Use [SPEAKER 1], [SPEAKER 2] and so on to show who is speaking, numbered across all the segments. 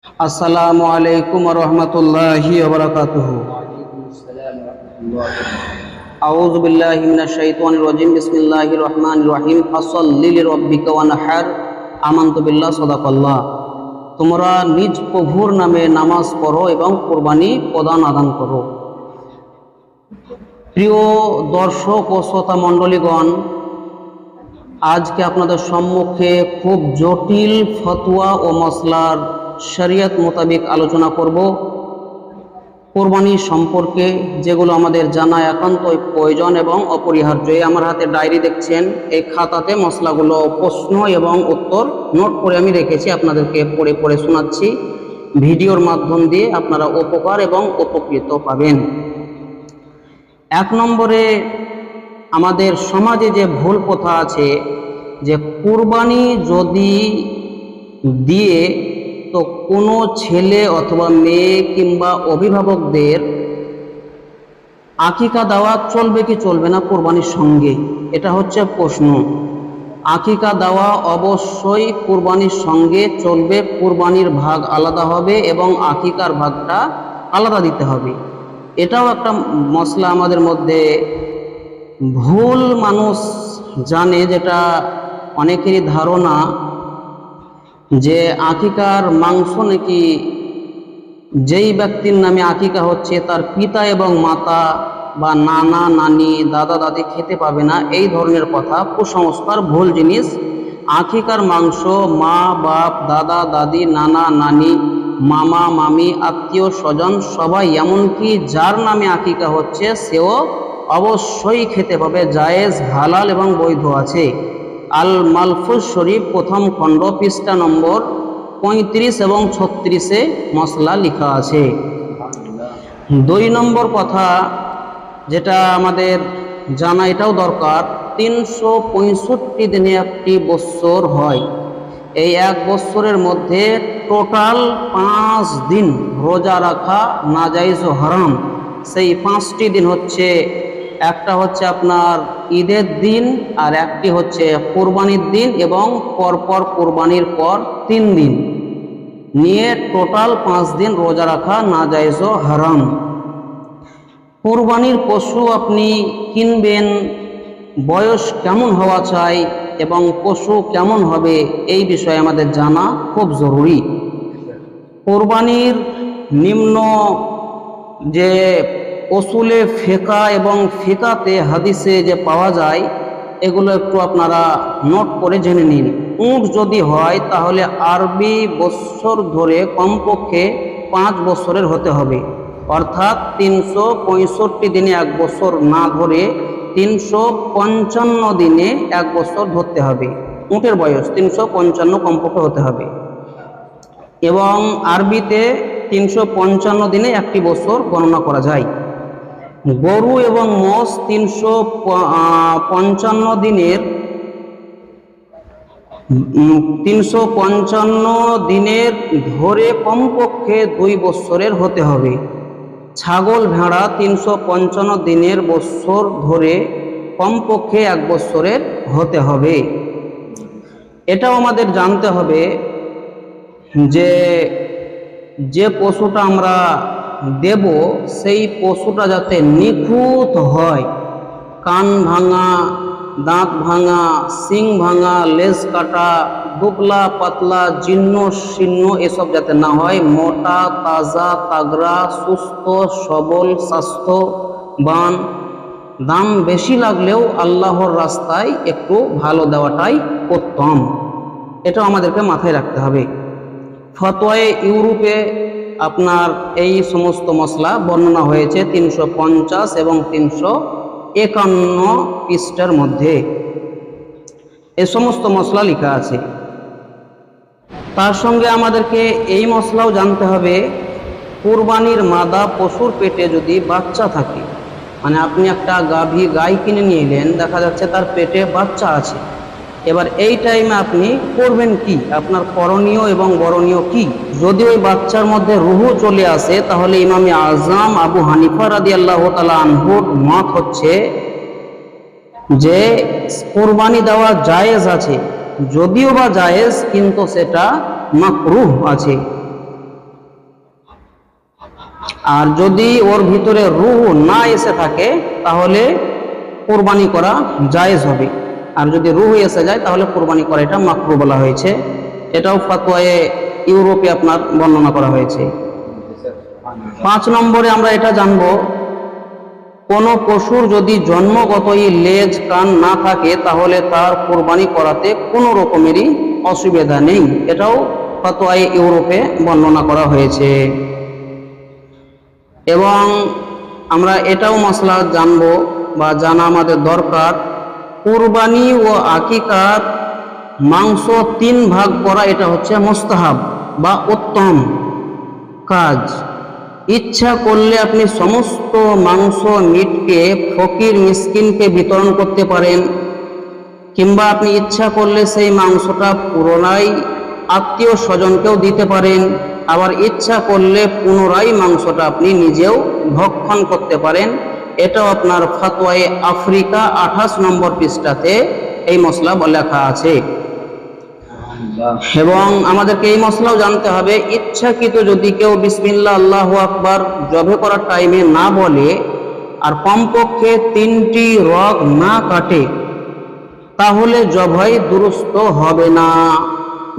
[SPEAKER 1] আসসালামু আলাইকুম ওয়া রাহমাতুল্লাহি ওয়া বারাকাতুহু। আউযু বিল্লাহি মিনাশ শাইতানির রাজিম। বিসমিল্লাহির রহমানির রহিম। ফাসাল্লি লিরাব্বিকা ওয়ানহার। আমানতু বিল্লাহ, সাদাকাল্লাহ। তোমরা নিজ প্রভুর নামে নামাজ পড়ো এবং কুরবানি প্রদান আদান করো। প্রিয় দর্শক ও শ্রোতা মণ্ডলীগণ, আজকে আপনাদের সম্মুখে খুব জটিল ফতোয়া ও মসলার শরিয়ত মোতাবেক আলোচনা করব কোরবানি সম্পর্কে, যেগুলো আমাদের জানা একান্তই প্রয়োজন এবং অপরিহার্য। আমার হাতে ডায়েরি দেখছেন, এই খাতাতে মসলাগুলো প্রশ্ন এবং উত্তর নোট করে আমি রেখেছি, আপনাদেরকে পড়ে পড়ে শোনাচ্ছি। ভিডিওর মাধ্যম দিয়ে আপনারা উপকার এবং উপকৃত পাবেন। 1 নম্বরে, আমাদের সমাজে যে ভুল প্রথা আছে যে কুরবানি যদি দিয়ে তো কোনো ছেলে অথবা মেয়ে কিংবা অভিভাবকদের আকিকা দেওয়া চলবে কি চলবে না কুরবানির সঙ্গে, এটা হচ্ছে প্রশ্ন। আকিকা দেওয়া অবশ্যই কুরবানির সঙ্গে চলবে, কুরবানির ভাগ আলাদা হবে এবং আকিকার ভাগটা আলাদা দিতে হবে। এটাও একটা মসলা আমাদের মধ্যে ভুল মানুষ জানে, যেটা অনেকেরই ধারণা যে আকিকার মাংস নাকি যেই ব্যক্তির নামে আকিকা হচ্ছে তার পিতা এবং মাতা বা নানা নানি দাদা দাদি খেতে পাবে না। এই ধরনের কথা কুসংস্কার, ভুল জিনিস। আকিকার মাংস মা বাপ দাদা দাদি নানা নানি মামা মামি আত্মীয় স্বজন সবাই, এমনকি যার নামে আকিকা হচ্ছে সেও অবশ্যই খেতে পাবে, জায়েজ হালাল এবং বৈধ আছে। আল মালফুজ শরীফ 1ম খণ্ড পৃষ্ঠা নম্বর 35 এবং 36-এ মসলা লেখা আছে। 2 নম্বর কথা যেটা আমাদের জানা, এটাও দরকার, 365 দিনে একটি বৎসর হয়। এই 1 বৎসরের মধ্যে টোটাল 5 দিন রোজা রাখা নাজায়েজ ও হারাম। সেই 5টি দিন হচ্ছে, একটা হচ্ছে আপনার ঈদের দিন, আর একটি হচ্ছে কোরবানির দিন এবং পরপর কোরবানির পর 3 দিন নিয়ে টোটাল 5 দিন রোজা রাখা নাজায়েজ ও হারাম। কোরবানির পশু আপনি কিনবেন, বয়স কেমন হওয়া চাই এবং পশু কেমন হবে, এই বিষয়ে আমাদের জানা খুব জরুরি। কোরবানির নিম্ন যে উসুলে ফিকহ এবং ফিকাতে হাদিসে যে পাওয়া যায়, এগুলো একটু আপনারা নোট করে জেনে নিন। উট যদি হয় তাহলে আরবি বৎসর ধরে কমপক্ষে 5 বছরের হতে হবে, অর্থাৎ 365 দিনে 1 বছর না ধরে 355 দিনে 1 বছর ধরতে হবে। উটের বয়স 355 কমপক্ষে হতে হবে এবং আরবিতে 355 দিনে 1টি বছর গণনা করা যায়। গরু এবং মোষ 355 দিনের ধরে কমপক্ষে 2 বছরের হতে হবে। ছাগল ভেড়া 355 দিনের বছর ধরে কমপক্ষে 1 বছরের হতে হবে। এটাও আমাদের জানতে হবে যে যে পশুটা আমরা দেব সেই পশুটা যাতে নিখুঁত হয়, কান ভাঙা, দাঁত ভাঙা, শিং ভাঙা, লেজ কাটা, দুবলা পাতলা, জীর্ণ শীর্ণ এসব যাতে না হয়, মোটা তাজা তাগড়া সুস্থ সবল স্বাস্থ্যবান। দাম বেশি লাগলেও আল্লাহর রাস্তায় একটু ভালো দেওয়াটাই উত্তম, এটা আমাদেরকে মাথায় রাখতে হবে। ফতোয়ায়ে ইউরোপে আপনার এই সমস্ত মসলা বর্ণনা হয়েছে 350 এবং 351 পৃষ্ঠার মধ্যে এই সমস্ত মসলা লেখা আছে। তার সঙ্গে আমাদেরকে এই মসলাও জানতে হবে, কুরবানির মাদা পশুর পেটে যদি বাচ্চা থাকে, মানে আপনি একটা গাই কিনে নিয়ে এলেন, দেখা যাচ্ছে তার পেটে বাচ্চা আছে, এবার এই টাইমে আপনি করবেন কি, আপনার করণীয় এবং বরণীয় কি? যদি ওই বাচ্চার মধ্যে রুহু চলে আসে, তাহলে ইমামে আজম আবু হানিফা রাদিয়াল্লাহু তাআলা আনহুর মত হচ্ছে যে কুরবানি দেওয়া জায়েজ আছে, যদিও বা জায়েজ কিন্তু সেটা মাকরুহ আছে। আর যদি ওর ভিতরে রূহ না এসে থাকে তাহলে কোরবানি করা জায়েজ হবে, আর যদি রূহ এসে যায় তাহলে কোরবানি করা এটা মাকরুহ বলা হয়েছে। এটাও ফাতওয়ায়ে ইউরোপে আপনার বর্ণনা করা হয়েছে। 5 নম্বরে আমরা এটা জানবো, কোনো পশুর যদি জন্মগতই লেজ কান না থাকে তাহলে তার কোরবানি করাতে কোনো রকমেরই অসুবিধা নেই। এটাও ফাতওয়ায়ে ইউরোপে বর্ণনা করা হয়েছে। এবং আমরা এটাও মাসলা জানবো বা জানা আমাদের দরকার, কুরবানি ও আকিকার মাংস 3 ভাগ করা এটা হচ্ছে মুস্তাহাব বা উত্তম কাজ। ইচ্ছা করলে আপনি সমস্ত মাংস মিটকে ফকির মিসকিনকে বিতরণ করতে পারেন, কিংবা আপনি ইচ্ছা করলে সেই মাংসটা পুনরায় আত্মীয় স্বজনকেও দিতে পারেন, আবার ইচ্ছা করলে পুনরায় মাংসটা আপনি নিজেও ভক্ষণ করতে পারেন। এটাও আপনার ফাতওয়ায়ে আফ্রিকা 28 নম্বর পৃষ্ঠাতে এই মশলা লেখা আছে। এবং আমাদেরকে এই মশলাও জানতে হবে, ইচ্ছাকৃত যদি কেউ বিসমিল্লাহ আল্লাহু আকবার জবে করার টাইমে না বলে আর কমপক্ষে 3টি রগ না কাটে তাহলে জবাই দুরুস্ত হবে না।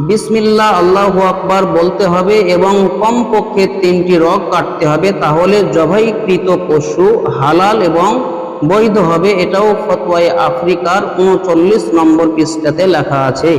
[SPEAKER 1] বিসমিল্লাহ আল্লাহু আকবার বলতে হবে এবং কমপক্ষে 3টি রগ কাটতে হবে, তাহলে জবাইকৃত পশু হালাল এবং বৈধ হবে। এটাও ফাতওয়ায়ে আফ্রিকার 39 নম্বর পৃষ্ঠাতে লেখা আছে।